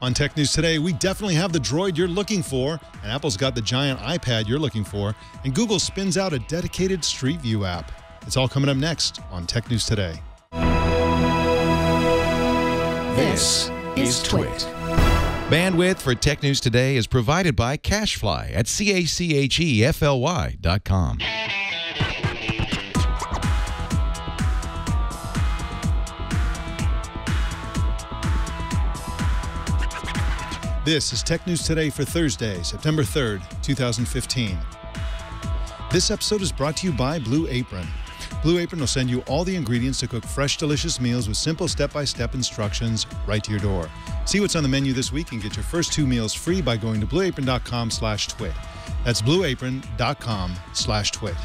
On Tech News Today, we definitely have the Droid you're looking for, and Apple's got the giant iPad you're looking for, and Google spins out a dedicated Street View app. It's all coming up next on Tech News Today. This is Twit. Bandwidth for Tech News Today is provided by CacheFly at CacheFly.com. This is Tech News Today for Thursday, September 3rd, 2015. This episode is brought to you by Blue Apron. Blue Apron will send you all the ingredients to cook fresh, delicious meals with simple step-by-step instructions right to your door. See what's on the menu this week and get your first 2 meals free by going to blueapron.com/twit. That's blueapron.com/twit.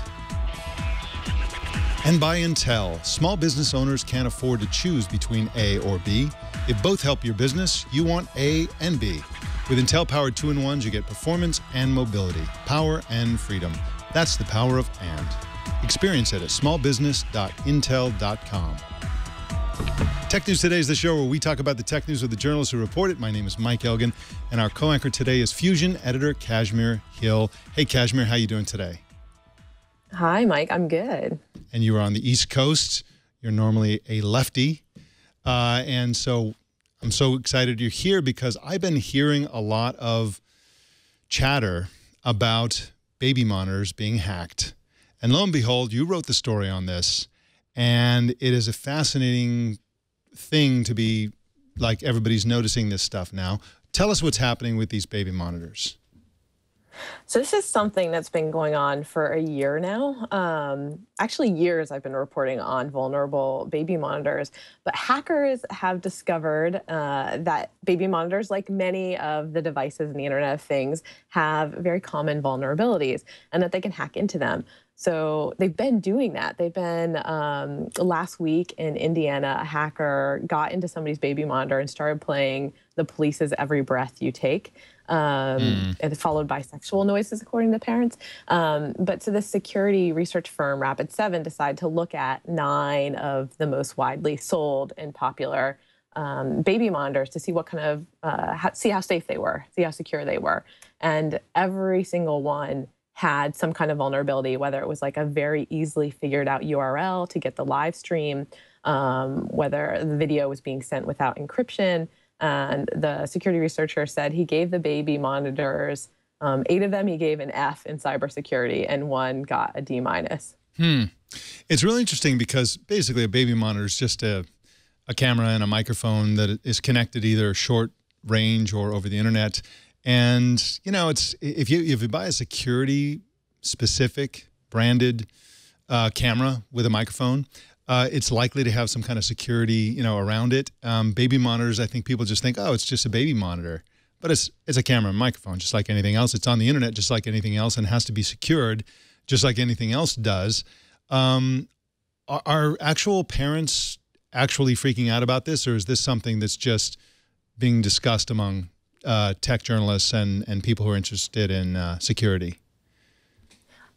And by Intel. Small business owners can't afford to choose between A or B. If both help your business, you want A and B. With Intel-powered 2-in-1s, you get performance and mobility, power and freedom. That's the power of and. Experience it at smallbusiness.intel.com. Tech News Today is the show where we talk about the tech news with the journalists who report it. My name is Mike Elgan, and our co-anchor today is Fusion editor Kashmir Hill. Hey, Kashmir, how you doing today? Hi, Mike. I'm good. And you are on the East Coast. You're normally a lefty. And so I'm so excited you're here because I've been hearing a lot of chatter about baby monitors being hacked. And lo and behold, you wrote the story on this. And it is a fascinating thing to be like everybody's noticing this stuff now. Tell us what's happening with these baby monitors. So this is something that's been going on for a year now. Actually, years I've been reporting on vulnerable baby monitors. But hackers have discovered that baby monitors, like many of the devices in the Internet of Things, have very common vulnerabilities and that they can hack into them. So they've been doing that. They've been, last week in Indiana, a hacker got into somebody's baby monitor and started playing The Police's Every Breath You Take, and followed by sexual noises, according to parents. But so the security research firm Rapid7 decided to look at 9 of the most widely sold and popular baby monitors to see what kind of, see how safe they were, see how secure they were. And every single one had some kind of vulnerability, whether it was like a very easily figured out URL to get the live stream, whether the video was being sent without encryption. And the security researcher said he gave the baby monitors, 8 of them he gave an F in cybersecurity and 1 got a D-. It's really interesting because basically a baby monitor is just a camera and a microphone that is connected either short range or over the internet. And, you know, it's if you buy a security-specific branded camera with a microphone, it's likely to have some kind of security, you know, around it. Baby monitors, I think people just think, oh, it's just a baby monitor. But it's a camera and microphone, just like anything else. It's on the internet, just like anything else, and has to be secured, just like anything else does. Are actual parents actually freaking out about this, or is this something that's just being discussed among tech journalists and people who are interested in security?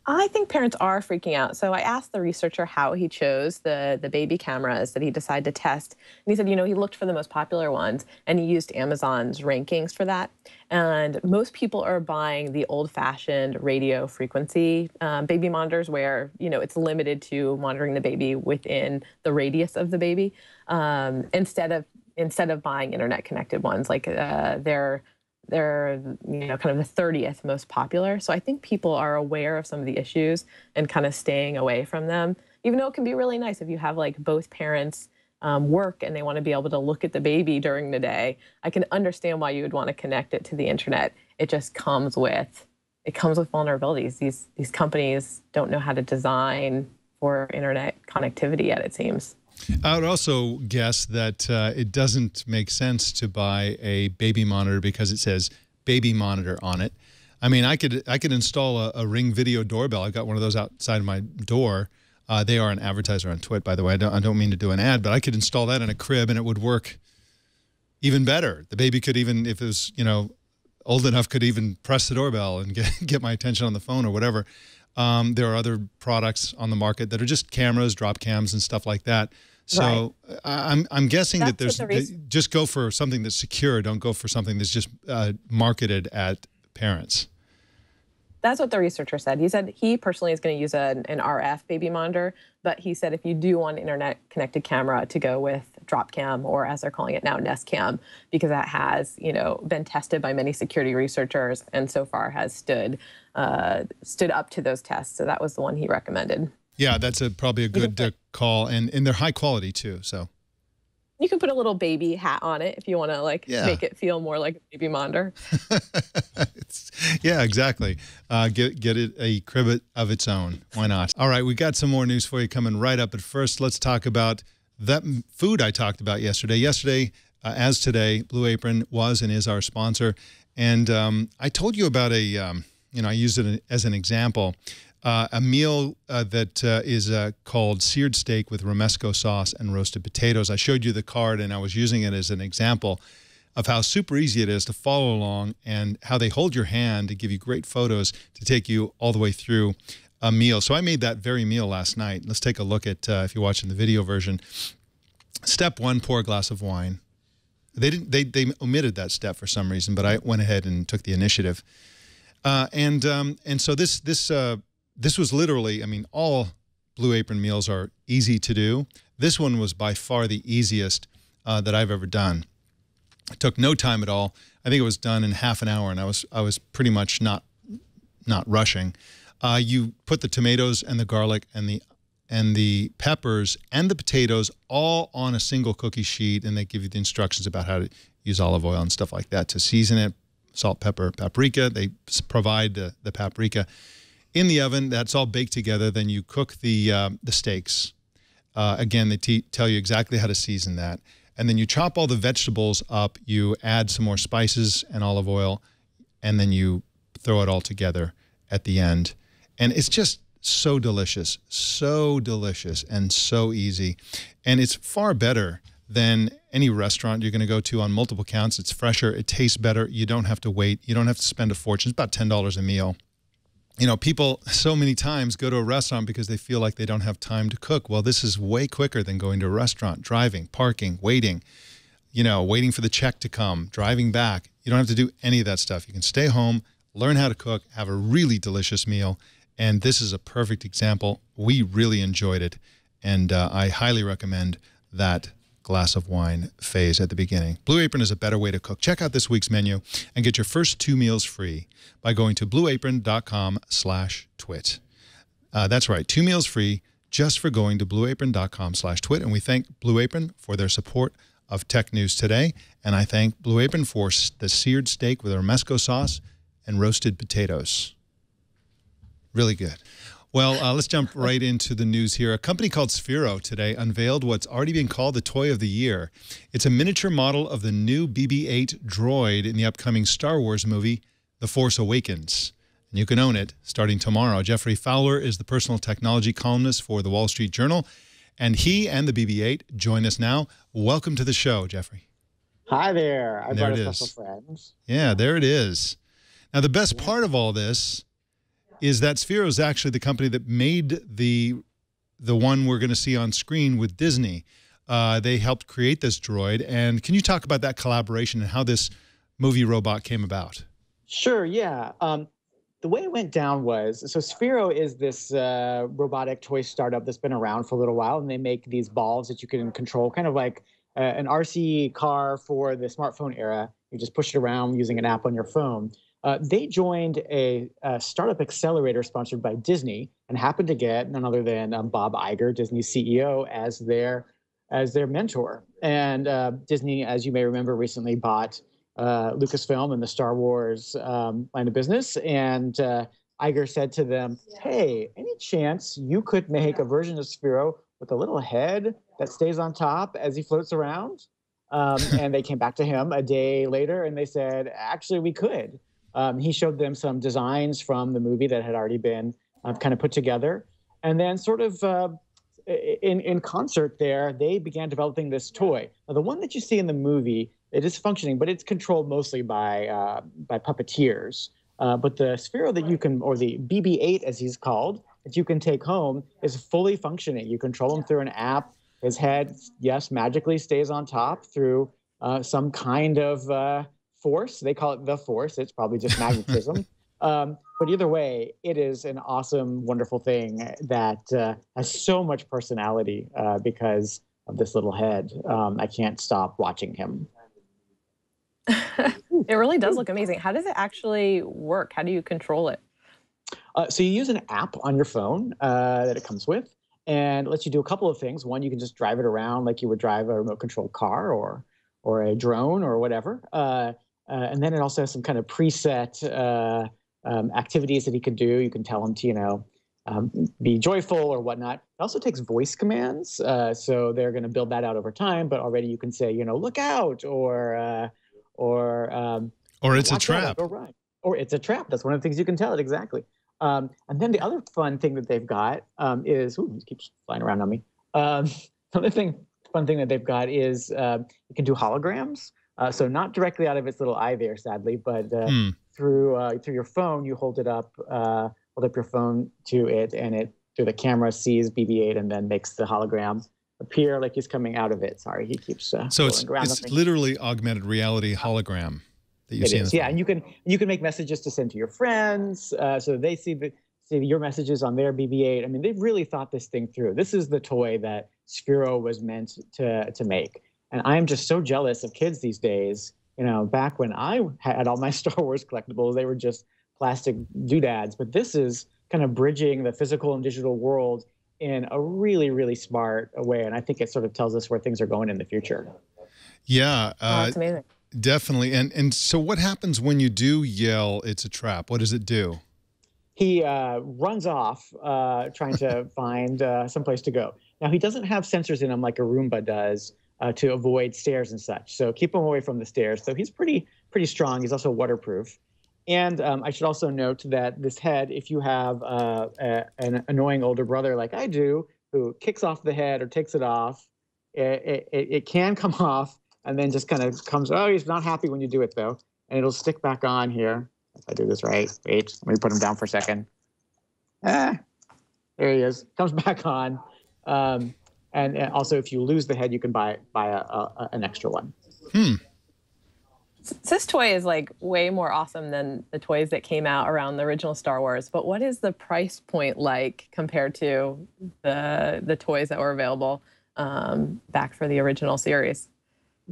I think parents are freaking out. So I asked the researcher how he chose the baby cameras that he decided to test. And he said, you know, he looked for the most popular ones and he used Amazon's rankings for that. And most people are buying the old-fashioned radio frequency baby monitors where, you know, it's limited to monitoring the baby within the radius of the baby, instead of buying internet-connected ones. Like they're you know, kind of the 30th most popular. So I think people are aware of some of the issues and kind of staying away from them, even though it can be really nice if you have like both parents work and they want to be able to look at the baby during the day. I can understand why you would want to connect it to the internet. It just comes with vulnerabilities. These companies don't know how to design for internet connectivity yet, it seems. I would also guess that it doesn't make sense to buy a baby monitor because it says baby monitor on it. I mean, I could install a Ring video doorbell. I've got one of those outside my door. They are an advertiser on Twit, by the way. I don't mean to do an ad, but I could install that in a crib and it would work even better. The baby could even, if it was, you know, old enough, could even press the doorbell and get my attention on the phone or whatever. There are other products on the market that are just cameras, drop cams, and stuff like that. So I'm guessing that That's there's just go for something that's secure. Don't go for something that's just marketed at parents. That's what the researcher said. He said he personally is going to use an RF baby monitor, but he said if you do want an internet-connected camera, to go with drop cam, or as they're calling it now, Nest Cam, because that has, you know, been tested by many security researchers and so far has stood up to those tests. So that was the one he recommended. Yeah, that's probably a good call, and they're high quality too. So you can put a little baby hat on it if you want to make it feel more like a baby monitor. Yeah, exactly. Get it a crib of its own. Why not? All right, we got some more news for you coming right up. But first, let's talk about that food I talked about yesterday. Yesterday, as today, Blue Apron was and is our sponsor. And I told you about I used it as an example. A meal that is called seared steak with romesco sauce and roasted potatoes. I showed you the card, and I was using it as an example of how super easy it is to follow along and how they hold your hand to give you great photos to take you all the way through a meal. So I made that very meal last night. Let's take a look at, if you're watching the video version. Step 1, pour a glass of wine. They omitted that step for some reason, but I went ahead and took the initiative. And so this was literally, I mean, all Blue Apron meals are easy to do. This one was by far the easiest that I've ever done. It took no time at all. I think it was done in half an hour, and I was pretty much not rushing. You put the tomatoes and the garlic and the peppers and the potatoes all on a single cookie sheet, and they give you the instructions about how to use olive oil and stuff like that to season it. Salt, pepper, paprika. They provide the paprika in the oven. That's all baked together. Then you cook the steaks. Again, they tell you exactly how to season that. And then you chop all the vegetables up. You add some more spices and olive oil, and then you throw it all together at the end. And it's just so delicious and so easy. And it's far better than any restaurant you're going to go to on multiple counts. It's fresher. It tastes better. You don't have to wait. You don't have to spend a fortune. It's about $10 a meal. You know, people so many times go to a restaurant because they feel like they don't have time to cook. Well, this is way quicker than going to a restaurant, driving, parking, waiting, waiting for the check to come, driving back. You don't have to do any of that stuff. You can stay home, learn how to cook, have a really delicious meal. And this is a perfect example. We really enjoyed it. And I highly recommend that glass of wine phase at the beginning. Blue Apron is a better way to cook. Check out this week's menu and get your first 2 meals free by going to blueapron.com/twit. That's right, 2 meals free just for going to blueapron.com/twit. And we thank Blue Apron for their support of Tech News Today. And I thank Blue Apron for the seared steak with romesco sauce and roasted potatoes. Really good. Well, let's jump right into the news here. A company called Sphero today unveiled what's already been called the Toy of the Year. It's a miniature model of the new BB-8 droid in the upcoming Star Wars movie, The Force Awakens. And you can own it starting tomorrow. Geoffrey Fowler is the personal technology columnist for the Wall Street Journal, and he and the BB-8 join us now. Welcome to the show, Geoffrey. Hi there. I brought a special friend. Yeah, there it is. Now, the best part of all this is that Sphero is actually the company that made the one we're going to see on screen with Disney. They helped create this droid. And can you talk about that collaboration and how this movie robot came about? Sure, yeah. The way it went down was, so Sphero is this robotic toy startup that's been around for a little while, and they make these balls that you can control, kind of like an RC car for the smartphone era. You just push it around using an app on your phone. They joined a startup accelerator sponsored by Disney and happened to get none other than Bob Iger, Disney's CEO, as their mentor. And Disney, as you may remember, recently bought Lucasfilm and the Star Wars line of business. And Iger said to them, hey, any chance you could make a version of Sphero with a little head that stays on top as he floats around? And they came back to him a day later and they said, actually, we could. He showed them some designs from the movie that had already been kind of put together. And then sort of in concert there, they began developing this toy. Now, the one that you see in the movie, it is functioning, but it's controlled mostly by puppeteers. But the Sphero that you can, or the BB-8 as he's called, that you can take home is fully functioning. You control him through an app. His head, yes, magically stays on top through some kind of force. They call it the force. It's probably just magnetism. But either way, it is an awesome, wonderful thing that has so much personality because of this little head. I can't stop watching him. It really does look amazing. How does it actually work? How do you control it? So you use an app on your phone that it comes with, and it lets you do a couple of things. One, you can just drive it around like you would drive a remote-controlled car or a drone or whatever. And then it also has some kind of preset activities that he could do. You can tell him to, be joyful or whatnot. It also takes voice commands, so they're going to build that out over time. But already you can say, look out, or it's a trap. Go run. Or it's a trap. That's one of the things you can tell it exactly. And then the other fun thing that they've got is, it keeps flying around on me. Another fun thing that they've got is you can do holograms. So not directly out of its little eye there, sadly, but through your phone, you hold up your phone to it, and it through the camera sees BB-8 and then makes the hologram appear like he's coming out of it. Sorry, he keeps so it's literally augmented reality hologram that you see. It is, yeah, and you can make messages to send to your friends, so they see your messages on their BB-8. I mean, they've really thought this thing through. This is the toy that Sphero was meant to make. And I'm just so jealous of kids these days. Back when I had all my Star Wars collectibles, they were just plastic doodads. But this is kind of bridging the physical and digital world in a really, really smart way. And I think it sort of tells us where things are going in the future. Yeah. That's amazing. Definitely. And so what happens when you do yell, it's a trap? What does it do? He runs off trying to find someplace to go. Now, he doesn't have sensors in him like a Roomba does, to avoid stairs and such. So keep him away from the stairs. So he's pretty strong. He's also waterproof. And I should also note that this head, if you have an annoying older brother like I do, who kicks off the head or takes it off, it can come off and then just kind of comes, oh, he's not happy when you do it though. And it'll stick back on here. If I do this right, wait, let me put him down for a second. There he is, comes back on. And also, if you lose the head, you can buy an extra one. This toy is like way more awesome than the toys that came out around the original Star Wars. But what is the price point like compared to the toys that were available back for the original series?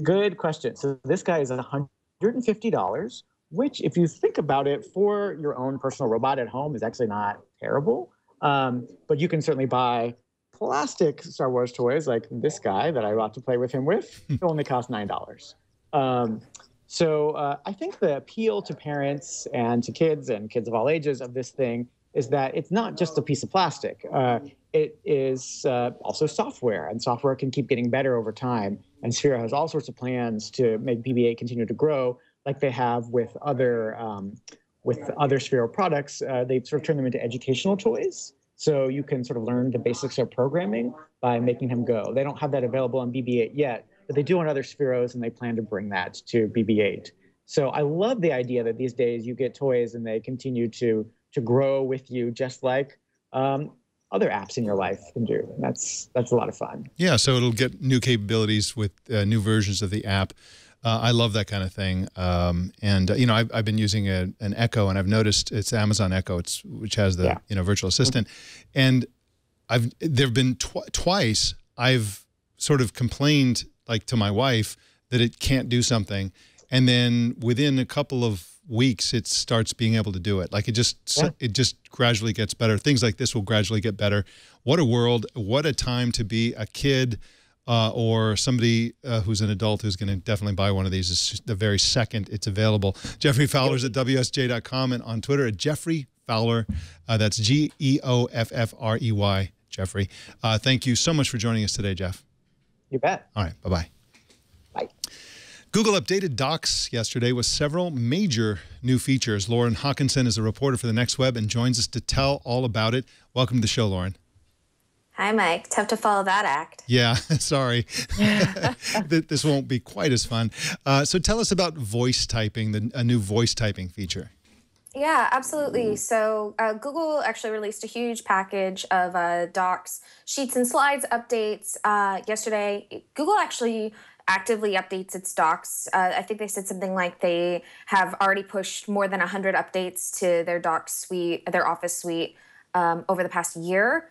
Good question. So this guy is $150, which, if you think about it, for your own personal robot at home is actually not terrible. But you can certainly buy plastic Star Wars toys like this guy that I got to play with him with. It only cost $9. So I think the appeal to parents and to kids and kids of all ages of this thing is that it's not just a piece of plastic. It is also software, and software can keep getting better over time. And Sphero has all sorts of plans to make BB-8 continue to grow, like they have with other Sphero products. They sort of turn them into educational toys. So you can sort of learn the basics of programming by making him go. They don't have that available on BB-8 yet, but they do on other Spheros, and they plan to bring that to BB-8. So I love the idea that these days you get toys and they continue to grow with you, just like other apps in your life can do. That's a lot of fun. Yeah, so it'll get new capabilities with new versions of the app. I love that kind of thing. I've been using an Echo, and I've noticed it's Amazon Echo, which has the virtual assistant, and there've been twice I've sort of complained to my wife that it can't do something, and then within a couple of weeks it starts being able to do it. It just gradually gets better. Things like this will gradually get better. What a world! What a time to be a kid. Or somebody who's an adult who's going to definitely buy one of these is the very second it's available. Geoffrey Fowler's at WSJ.com and on Twitter at Geoffrey Fowler. That's Geoffrey, Geoffrey. Thank you so much for joining us today, Jeff. You bet. All right, bye-bye. Bye. Google updated Docs yesterday with several major new features. Lauren Hockenson is a reporter for the Next Web and joins us to tell all about it. Welcome to the show, Lauren. Hi, Mike. Tough to follow that act. Yeah, sorry. This won't be quite as fun. So tell us about voice typing, a new voice typing feature. Yeah, absolutely. So Google actually released a huge package of docs, sheets, and slides updates yesterday. Google actually actively updates its docs. I think they said something like they have already pushed more than 100 updates to their docs suite, their Office suite, over the past year.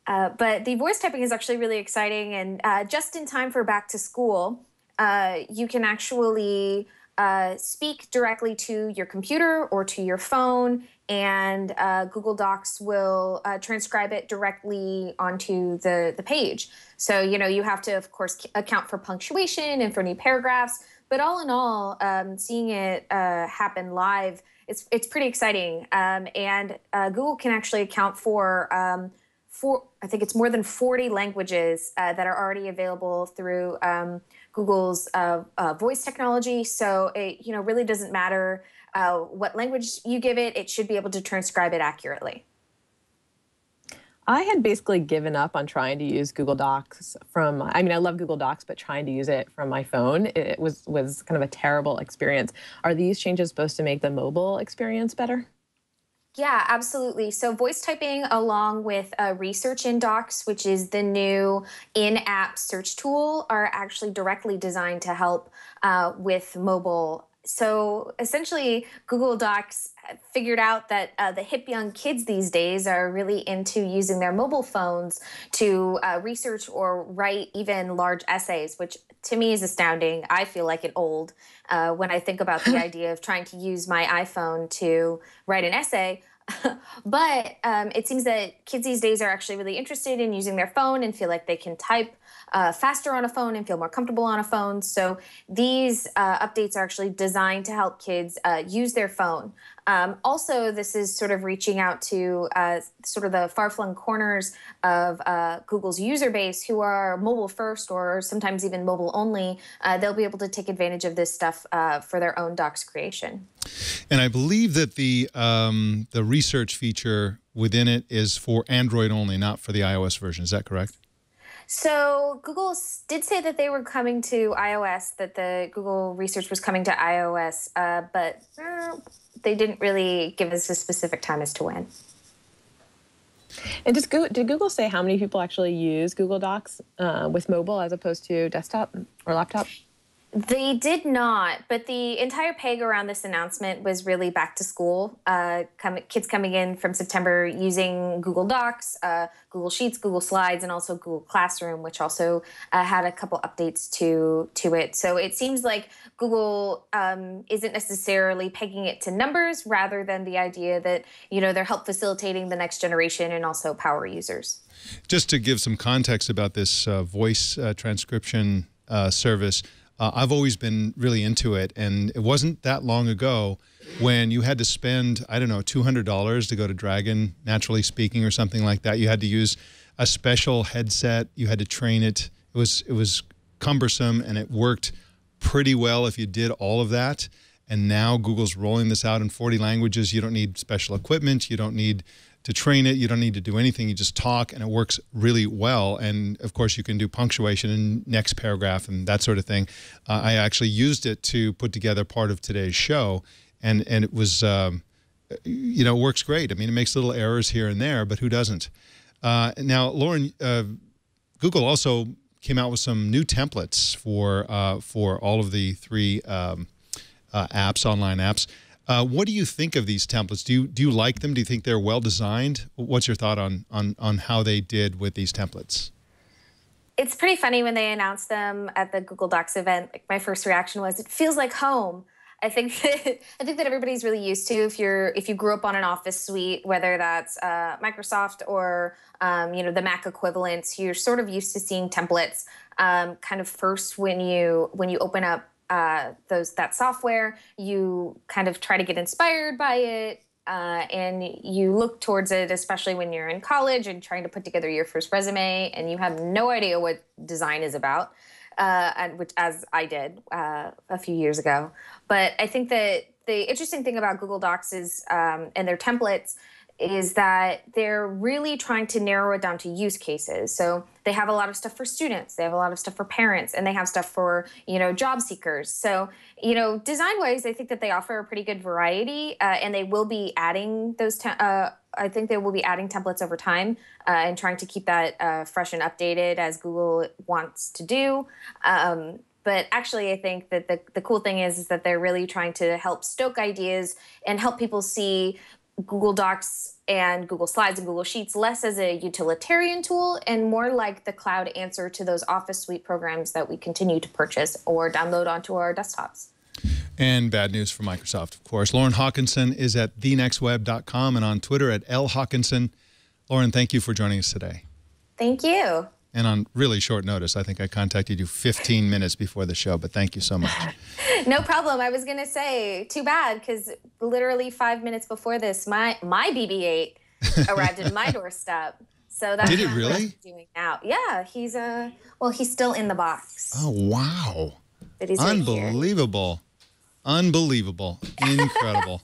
But the voice typing is actually really exciting, and just in time for back to school, you can actually speak directly to your computer or to your phone, and Google Docs will transcribe it directly onto the page. So, you have to, of course, account for punctuation and for new paragraphs. But all in all, seeing it happen live, it's pretty exciting. And Google can actually account for I think it's more than 40 languages that are already available through Google's voice technology. So it really doesn't matter what language you give it; it should be able to transcribe it accurately. I had basically given up on trying to use Google Docs from, I mean, I love Google Docs, but trying to use it from my phone, it was kind of a terrible experience. Are these changes supposed to make the mobile experience better? Yeah, absolutely. So voice typing along with research in Docs, which is the new in-app search tool, are actually directly designed to help with mobile. So essentially, Google Docs figured out that the hip young kids these days are really into using their mobile phones to research or write even large essays, which to me is astounding. I feel like an old when I think about the idea of trying to use my iPhone to write an essay. But it seems that kids these days are actually really interested in using their phone and feel like they can type faster on a phone and feel more comfortable on a phone. So these updates are actually designed to help kids use their phone. Also, this is sort of reaching out to sort of the far-flung corners of Google's user base who are mobile first or sometimes even mobile only. They'll be able to take advantage of this stuff for their own docs creation. And I believe that the research feature within it is for Android only, not for the iOS version. Is that correct? So Google did say that they were coming to iOS, that the Google research was coming to iOS, but they didn't really give us a specific time as to when. And did Google say how many people actually use Google Docs with mobile as opposed to desktop or laptop? They did not, but the entire peg around this announcement was really back to school. Kids coming in from September using Google Docs, Google Sheets, Google Slides, and also Google Classroom, which also had a couple updates to it. So it seems like Google isn't necessarily pegging it to numbers rather than the idea that, they're help facilitating the next generation and also power users. Just to give some context about this voice transcription service, I've always been really into it, and it wasn't that long ago when you had to spend, I don't know, $200 to go to Dragon, Naturally Speaking, or something like that. You had to use a special headset. You had to train it. It was cumbersome, and it worked pretty well if you did all of that. And now Google's rolling this out in 40 languages. You don't need special equipment. You don't need to train it. You don't need to do anything. You just talk, and it works really well. And, of course, you can do punctuation in next paragraph and that sort of thing. I actually used it to put together part of today's show, and it was, it works great. I mean, it makes little errors here and there, but who doesn't? Now, Lauren, Google also came out with some new templates for all of the three apps, online apps. What do you think of these templates? Do you like them? Do you think they're well designed? What's your thought on how they did with these templates? It's pretty funny when they announced them at the Google Docs event. Like, my first reaction was, it feels like home. I think that everybody's really used to, if you grew up on an Office suite, whether that's Microsoft or the Mac equivalents, you're sort of used to seeing templates kind of first when you open up that software. You kind of try to get inspired by it, and you look towards it, especially when you're in college and trying to put together your first resume, and you have no idea what design is about, which as I did a few years ago. But I think that the interesting thing about Google Docs is and their templates is that they're really trying to narrow it down to use cases. So they have a lot of stuff for students, they have a lot of stuff for parents, and they have stuff for, job seekers. So, design-wise, I think that they offer a pretty good variety, and they will be adding those. I think they will be adding templates over time and trying to keep that fresh and updated as Google wants to do. But actually, I think that the cool thing is that they're really trying to help stoke ideas and help people see Google Docs and Google Slides and Google Sheets less as a utilitarian tool and more like the cloud answer to those Office Suite programs that we continue to purchase or download onto our desktops. And bad news for Microsoft, of course. Lauren Hockenson is at thenextweb.com and on Twitter at @LHockenson. Lauren, thank you for joining us today. Thank you. And on really short notice. I think I contacted you 15 minutes before the show, but thank you so much. No problem. I was going to say, too bad, because literally 5 minutes before this, my BB-8 arrived at my doorstep. So that's Did it what really? I'm doing now. Yeah, he's still in the box. Oh, wow. But he's right here. Unbelievable. Unbelievable. Incredible.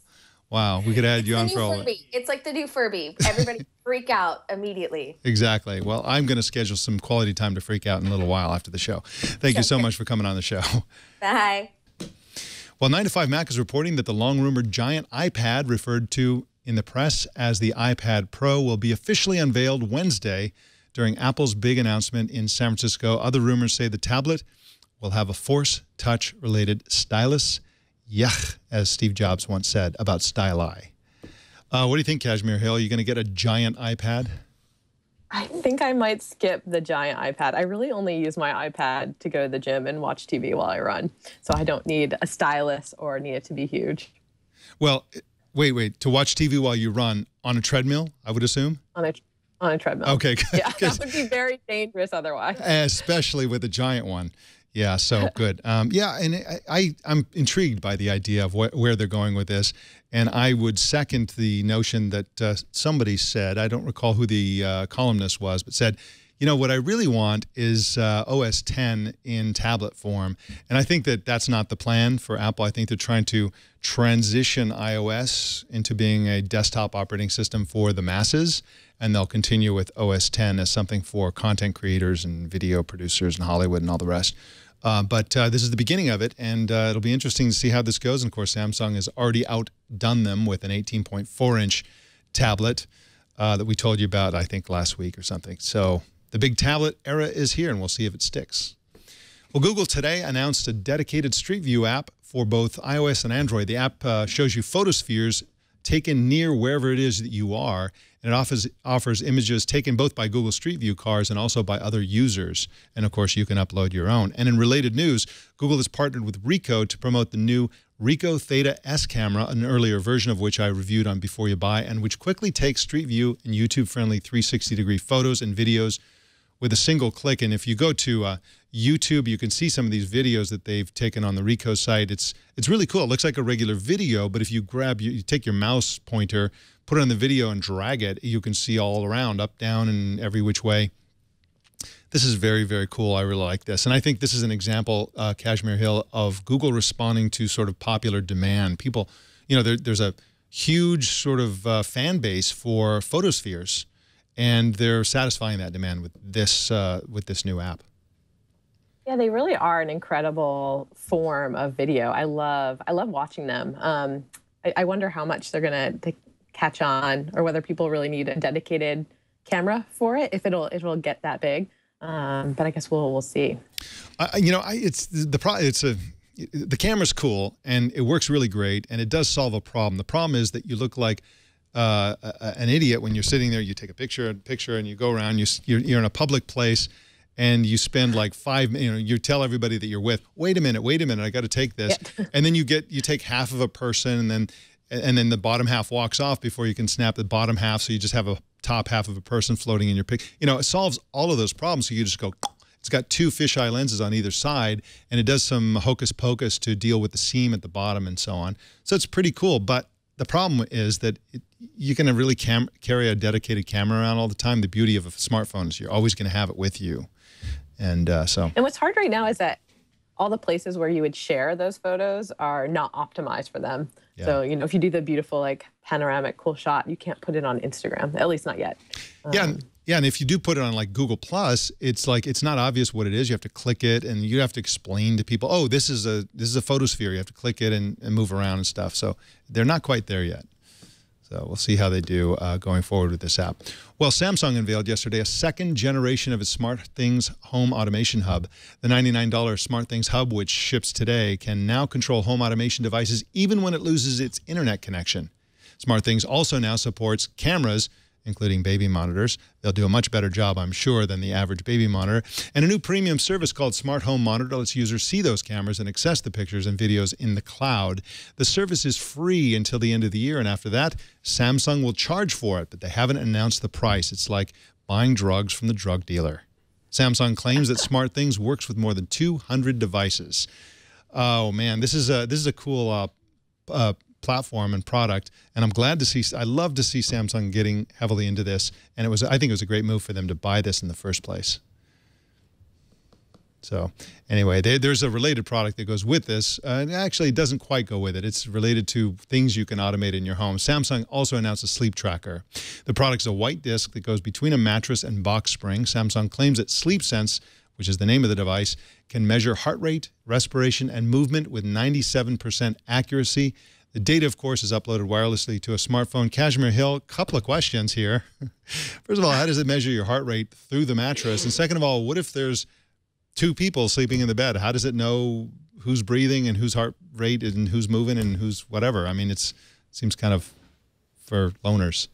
Wow, we could add you on for all. It's like the new Furby. Everybody freak out immediately. Exactly. Well, I'm going to schedule some quality time to freak out in a little while after the show. Thank you so much for coming on the show. Bye. Well, 9 to 5 Mac is reporting that the long-rumored giant iPad, referred to in the press as the iPad Pro, will be officially unveiled Wednesday during Apple's big announcement in San Francisco. Other rumors say the tablet will have a Force Touch-related stylus. Yuck, as Steve Jobs once said about styli. What do you think, Kashmir Hill? Are you going to get a giant iPad? I think I might skip the giant iPad. I really only use my iPad to go to the gym and watch TV while I run. So I don't need a stylus or need it to be huge. Well, wait. To watch TV while you run on a treadmill, I would assume? On a treadmill. Okay. Yeah, that would be very dangerous otherwise. Especially with a giant one. Yeah, so good. Yeah, and I'm intrigued by the idea of where they're going with this. And I would second the notion that somebody said, I don't recall who the columnist was, but said, what I really want is OS X in tablet form. And I think that that's not the plan for Apple. I think they're trying to transition iOS into being a desktop operating system for the masses. And they'll continue with OS X as something for content creators and video producers and Hollywood and all the rest. But this is the beginning of it, and it'll be interesting to see how this goes. And, of course, Samsung has already outdone them with an 18.4-inch tablet that we told you about, I think, last week or something. So the big tablet era is here, and we'll see if it sticks. Well, Google today announced a dedicated Street View app for both iOS and Android. The app shows you photospheres taken near wherever it is that you are, and it offers images taken both by Google Street View cars and also by other users. And, of course, you can upload your own. And in related news, Google has partnered with Ricoh to promote the new Ricoh Theta S camera, an earlier version of which I reviewed on Before You Buy, and which quickly takes Street View and YouTube-friendly 360-degree photos and videos with a single click. And if you go to YouTube, you can see some of these videos that they've taken on the Ricoh site. It's really cool. It looks like a regular video, but if you you take your mouse pointer, put it on the video and drag it, you can see all around, up, down, and every which way. This is very, very cool. I really like this. And I think this is an example, Kashmir Hill, of Google responding to sort of popular demand. People, there's a huge sort of fan base for photospheres, and they're satisfying that demand with this new app. Yeah, they really are an incredible form of video. I love watching them. I wonder how much they're going to catch on, or whether people really need a dedicated camera for it, if it'll get that big. But I guess we'll see. The camera's cool and it works really great and it does solve a problem. The problem is that you look like an idiot when you're sitting there. You take a picture and you go around. You're in a public place and you spend like 5 minutes. You tell everybody that you're with, wait a minute, I got to take this, yeah. And then you take half of a person and then the bottom half walks off before you can snap the bottom half. So you just have a top half of a person floating in your pic. It solves all of those problems. So you just go, it's got 2 fisheye lenses on either side, and it does some hocus pocus to deal with the seam at the bottom and so on. So it's pretty cool. But the problem is that you can really carry a dedicated camera around all the time. The beauty of a smartphone is you're always going to have it with you. And And what's hard right now is that all the places where you would share those photos are not optimized for them. Yeah. So, you know, if you do the beautiful, like, panoramic cool shot, you can't put it on Instagram, at least not yet. Yeah, and if you do put it on like Google Plus, it's like it's not obvious what it is. You have to click it, and you have to explain to people, oh, this is a photosphere. You have to click it and move around and stuff. So they're not quite there yet. So we'll see how they do going forward with this app. Well, Samsung unveiled yesterday a second generation of its SmartThings home automation hub. The $99 SmartThings hub, which ships today, can now control home automation devices even when it loses its internet connection. SmartThings also now supports cameras, including baby monitors. They'll do a much better job, I'm sure, than the average baby monitor. And a new premium service called Smart Home Monitor lets users see those cameras and access the pictures and videos in the cloud. The service is free until the end of the year, and after that, Samsung will charge for it, but they haven't announced the price. It's like buying drugs from the drug dealer. Samsung claims that SmartThings works with more than 200 devices. Oh, man, this is a cool platform and product, and I'm glad to see. I love to see Samsung getting heavily into this, and I think it was a great move for them to buy this in the first place. So anyway, there's a related product that goes with this, and actually it doesn't quite go with it. It's related to things you can automate in your home. Samsung also announced a sleep tracker. The product's a white disc that goes between a mattress and box spring. Samsung claims that SleepSense, which is the name of the device, can measure heart rate, respiration, and movement with 97% accuracy. The data, of course, is uploaded wirelessly to a smartphone. Kashmir Hill, a couple of questions here. First of all, how does it measure your heart rate through the mattress? And second of all, what if there's two people sleeping in the bed? How does it know who's breathing and whose heart rate and who's moving and who's whatever? I mean, it seems kind of for loners.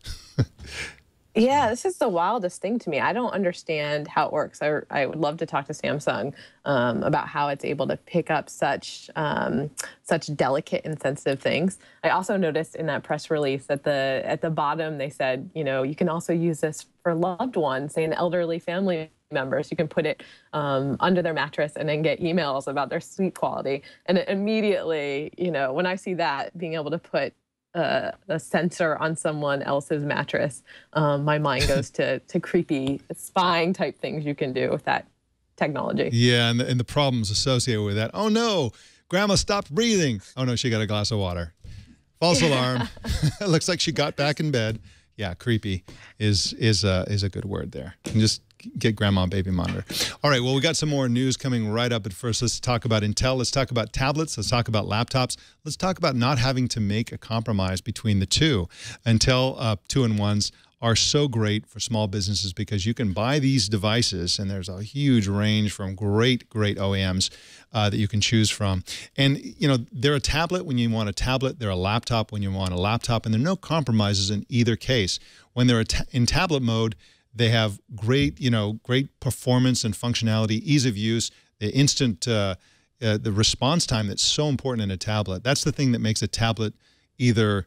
Yeah, this is the wildest thing to me. I don't understand how it works. I would love to talk to Samsung about how it's able to pick up such delicate and sensitive things. I also noticed in that press release at the bottom they said, you know, you can also use this for loved ones, say an elderly family members. You can put it under their mattress and then get emails about their sleep quality. And immediately, you know, when I see that, being able to put a sensor on someone else's mattress, my mind goes to creepy spying type things you can do with that technology. Yeah, and the problems associated with that. Oh no, Grandma stopped breathing. Oh no, she got a glass of water. False alarm. It looks like she got back in bed. Yeah, creepy is a good word there. You can just get Grandma a baby monitor. All right, well, we got some more news coming right up. But first, let's talk about Intel. Let's talk about tablets. Let's talk about laptops. Let's talk about not having to make a compromise between the two. Intel 2-in-1s are so great for small businesses because you can buy these devices, and there's a huge range from great OEMs that you can choose from. And, you know, they're a tablet when you want a tablet. They're a laptop when you want a laptop. And there are no compromises in either case. When they're in tablet mode, they have great performance and functionality, ease of use, the instant, the response time that's so important in a tablet. That's the thing that makes a tablet either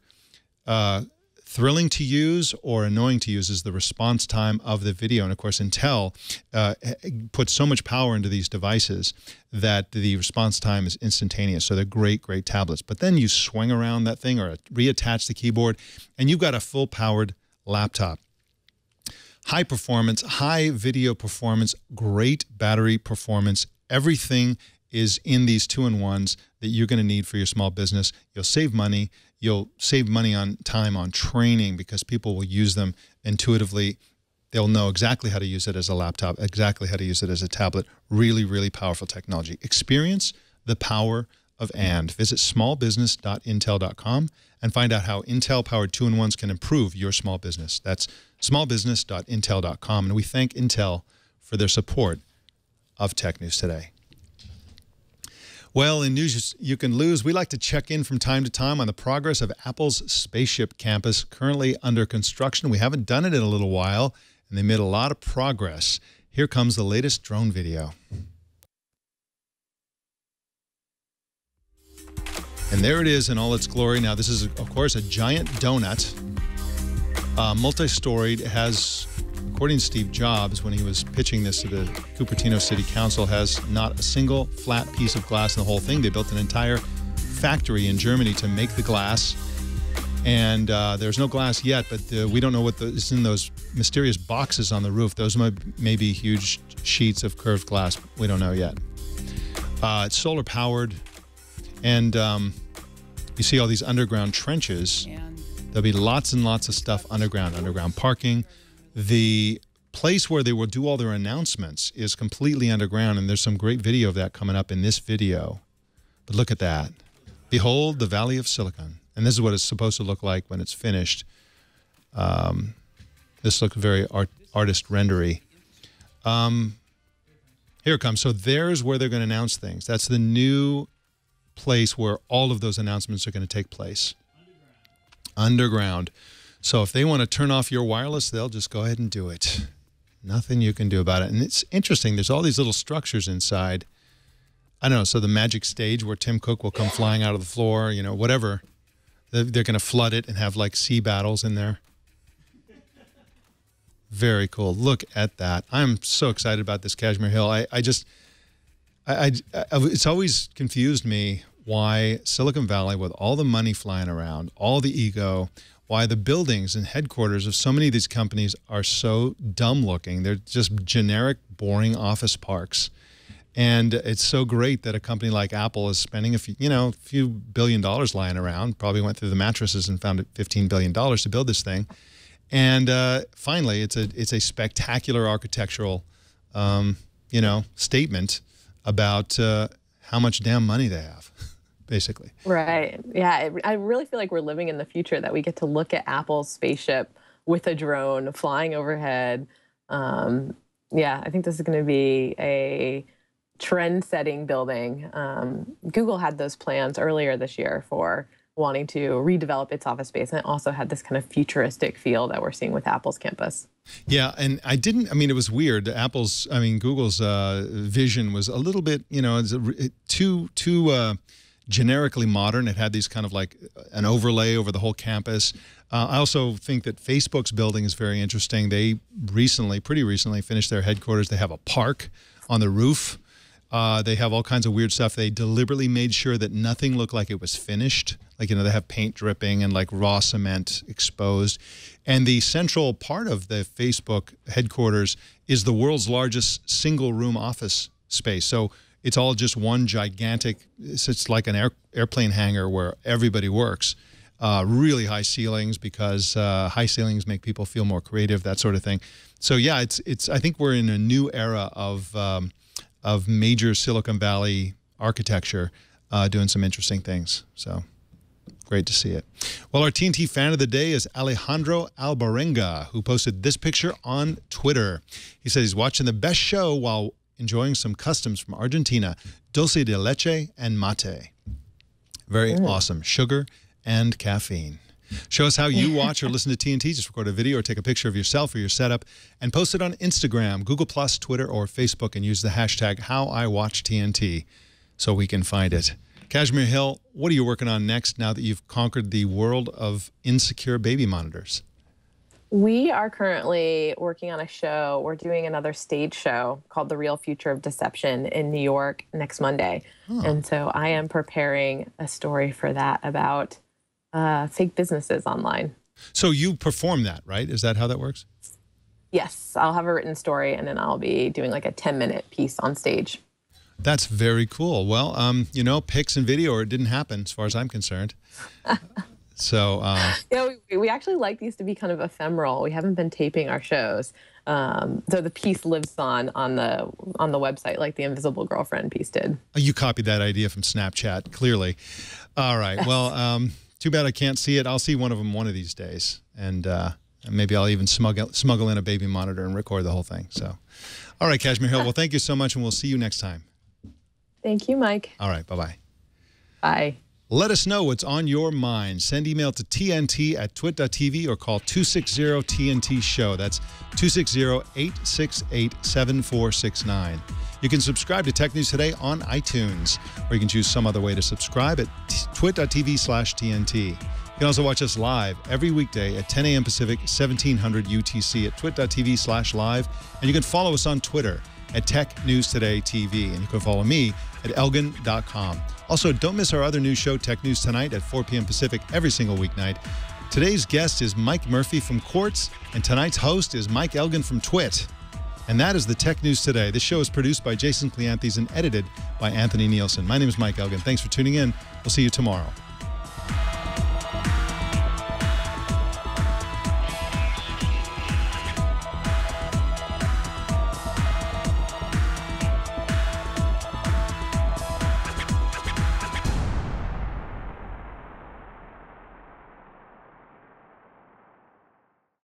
thrilling to use or annoying to use, is the response time of the video. And of course, Intel puts so much power into these devices that the response time is instantaneous. So they're great tablets. But then you swing around that thing or reattach the keyboard, and you've got a full-powered laptop. High performance, high video performance, great battery performance. Everything is in these 2-in-1s that you're going to need for your small business. You'll save money. You'll save money on time on training because people will use them intuitively. They'll know exactly how to use it as a laptop, exactly how to use it as a tablet. Really powerful technology. Experience the power of and. Visit smallbusiness.intel.com and find out how Intel-powered 2-in-1s can improve your small business. That's smallbusiness.intel.com. And we thank Intel for their support of Tech News Today. Well, in news you can lose, we like to check in from time to time on the progress of Apple's Spaceship Campus, currently under construction. We haven't done it in a little while, and they made a lot of progress. Here comes the latest drone video. And there it is in all its glory. Now, this is, of course, a giant donut, multi-storied. It has, according to Steve Jobs, when he was pitching this to the Cupertino City Council, has not a single flat piece of glass in the whole thing. They built an entire factory in Germany to make the glass. And there's no glass yet, but we don't know what is in those mysterious boxes on the roof. Those may be huge sheets of curved glass. We don't know yet. It's solar powered, and you see all these underground trenches. There'll be lots and lots of stuff underground parking. The place where they will do all their announcements is completely underground, and there's some great video of that coming up in this video. But look at that. Behold the Valley of Silicon. And this is what it's supposed to look like when it's finished. This looks very artist rendery. Here it comes. So there's where they're going to announce things. That's the new place where all of those announcements are going to take place. Underground. So if they want to turn off your wireless, they'll just go ahead and do it. Nothing you can do about it. And it's interesting. There's all these little structures inside. I don't know. So the magic stage where Tim Cook will come flying out of the floor, you know, whatever. They're going to flood it and have like sea battles in there. Very cool. Look at that. I'm so excited about this Kashmir Hill. It's always confused me why Silicon Valley, with all the money flying around, all the ego, why the buildings and headquarters of so many of these companies are so dumb looking. They're just generic, boring office parks. And it's so great that a company like Apple is spending a few billion dollars lying around, probably went through the mattresses and found it $15 billion to build this thing. And finally, it's a spectacular architectural, statement about how much damn money they have, basically. Right. Yeah. I really feel like we're living in the future, that we get to look at Apple's spaceship with a drone flying overhead. Yeah, I think this is going to be a trend-setting building. Google had those plans earlier this year for wanting to redevelop its office space, and it also had this kind of futuristic feel that we're seeing with Apple's campus. Yeah, and it was weird. Google's vision was a little bit, too generically modern. It had these kind of like an overlay over the whole campus. I also think that Facebook's building is very interesting. They pretty recently finished their headquarters. They have a park on the roof. They have all kinds of weird stuff. They deliberately made sure that nothing looked like it was finished. Like, they have paint dripping and like raw cement exposed. And the central part of the Facebook headquarters is the world's largest single room office space. So it's all just one gigantic, it's like an airplane hangar where everybody works. Really high ceilings, because high ceilings make people feel more creative, that sort of thing. So yeah, I think we're in a new era of major Silicon Valley architecture doing some interesting things. So great to see it. Well, our TNT fan of the day is Alejandro Alvarenga, who posted this picture on Twitter. He said he's watching the best show while enjoying some customs from Argentina, dulce de leche and mate. Very awesome. Sugar and caffeine. Show us how you watch or listen to TNT. Just record a video or take a picture of yourself or your setup and post it on Instagram, Google+, Twitter, or Facebook, and use the hashtag HowIWatchTNT so we can find it. Kashmir Hill, what are you working on next now that you've conquered the world of insecure baby monitors? We are currently working on a show. We're doing another stage show called The Real Future of Deception in New York next Monday. And so I am preparing a story for that about fake businesses online. So you perform that, right? Is that how that works? Yes, I'll have a written story, and then I'll be doing like a 10-minute piece on stage. That's very cool. Well, pics and video, or it didn't happen as far as I'm concerned. So yeah, we actually like these to be kind of ephemeral. We haven't been taping our shows, so the piece lives on the website, like the Invisible Girlfriend piece did. You copied that idea from Snapchat, clearly. All right. Well, too bad I can't see it. I'll see one of them one of these days, and maybe I'll even smuggle in a baby monitor and record the whole thing. So, all right, Kashmir Hill. Well, thank you so much, and we'll see you next time. Thank you, Mike. All right. Bye-bye. Bye. Let us know what's on your mind. Send email to tnt@twit.tv or call 260-TNT-SHOW. That's 260-868-7469. You can subscribe to Tech News Today on iTunes, or you can choose some other way to subscribe at twit.tv/TNT. You can also watch us live every weekday at 10 a.m. Pacific, 1700 UTC at twit.tv/live. And you can follow us on Twitter at Tech News Today TV. And you can follow me at elgan.com. Also, don't miss our other news show, Tech News Tonight, at 4 p.m. Pacific every single weeknight. Today's guest is Mike Murphy from Quartz, and tonight's host is Mike Elgan from Twit. And that is the Tech News Today. This show is produced by Jason Cleanthes and edited by Anthony Nielsen. My name is Mike Elgan. Thanks for tuning in. We'll see you tomorrow.